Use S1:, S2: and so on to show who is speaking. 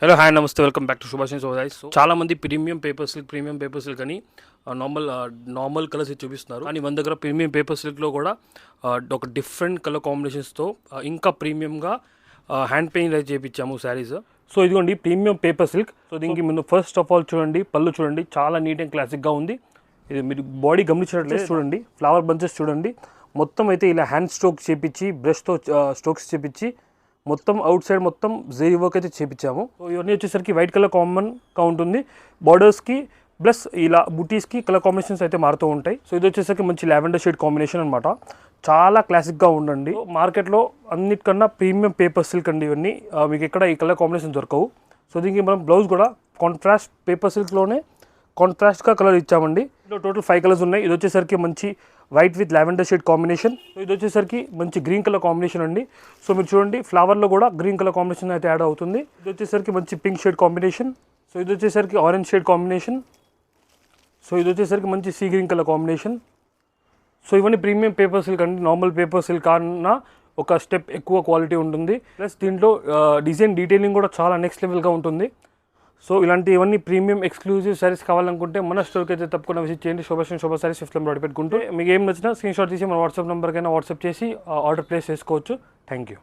S1: Hello hi నమస్తే welcome back to Subhash సోదాయిస్. చాలా మంది ప్రీమియం పేపర్ సిల్క్ అని నార్మల్ కలర్స్ చూపిస్తున్నారు. కానీ మన దగ్గర ప్రీమియం పేపర్ సిల్క్లో కూడా ఒక డిఫరెంట్ కలర్ కాంబినేషన్స్తో ఇంకా ప్రీమియంగా హ్యాండ్ పెయింట్ అయితే చేయించాము శారీస్. సో ఇదిగోండి ప్రీమియం పేపర్ సిల్క్. సో దీనికి ముందు ఫస్ట్ ఆఫ్ ఆల్ చూడండి, పళ్ళు చూడండి, చాలా నీట్ అండ్ క్లాసిక్గా ఉంది. ఇది మీరు బాడీ గమనించినట్లయితే చూడండి, ఫ్లవర్ బంచెస్ చూడండి, మొత్తం అయితే ఇలా హ్యాండ్ స్ట్రోక్ చేపించి బ్రష్తో స్ట్రోక్స్ చేపించి మొత్తం అవుట్ సైడ్ మొత్తం జరీ వర్క్ అయితే చేపించాము. సో ఇవన్నీ వచ్చేసరికి వైట్ కలర్ కామన్గా ఉంటుంది. బార్డర్స్కి ప్లస్ ఇలా బుటీస్కి కలర్ కాంబినేషన్స్ అయితే మారుతూ ఉంటాయి. సో ఇది వచ్చేసరికి మంచి లావెండర్ షేడ్ కాంబినేషన్ అనమాట. చాలా క్లాసిక్గా ఉండండి. మార్కెట్లో అన్నిటికన్నా ప్రీమియం పేపర్ సిల్క్ అండి ఇవన్నీ. మీకు ఎక్కడ ఈ కలర్ కాంబినేషన్ దొరకవు. సో దీనికి మనం బ్లౌజ్ కూడా కాంట్రాస్ట్ పేపర్ సిల్క్లోనే కాంట్రాస్ట్గా కలర్ ఇచ్చామండి. ఇందులో టోటల్ 5 కలర్స్ ఉన్నాయి. ఇది వచ్చేసరికి మంచి white with lavender shade combination. So ఇది వచ్చేసరికి మంచి గ్రీన్ కలర్ కాంబినేషన్ అండి. సో మీరు చూడండి, ఫ్లవర్లో కూడా గ్రీన్ కలర్ కాంబినేషన్ అయితే యాడ్ అవుతుంది. ఇది వచ్చేసరికి మంచి పింక్ షేడ్ కాంబినేషన్. సో ఇది వచ్చేసరికి ఆరెంజ్ షేడ్ కాంబినేషన్. సో ఇది వచ్చేసరికి మంచి sea green colour combination. So ఇవన్నీ ప్రీమియం పేపర్ సిల్క్ అండి. నార్మల్ పేపర్ సిల్క్ కన్నా ఒక స్టెప్ ఎక్కువ క్వాలిటీ ఉంటుంది. ప్లస్ దీంట్లో డిజైన్ డీటెయిలింగ్ కూడా చాలా నెక్స్ట్ లెవెల్గా ఉంటుంది. సో ఇలాంటివన్నీ ప్రీమియం ఎక్స్క్లూజివ్ సారీస్ కావాలనుకుంటే మన స్టోర్కి అయితే తప్పకుండా విజిట్ చేయండి. శోభా సారీస్ 5th ఫ్లోర్ పెట్టుకుంటే మీకు ఏం నచ్చినా స్క్రీన్ షాట్ తీసి మన వాట్సాప్ నెంబర్కైనా వాట్సాప్ చేసి ఆర్డర్ ప్లేస్ చేసుకోవచ్చు. Thank you.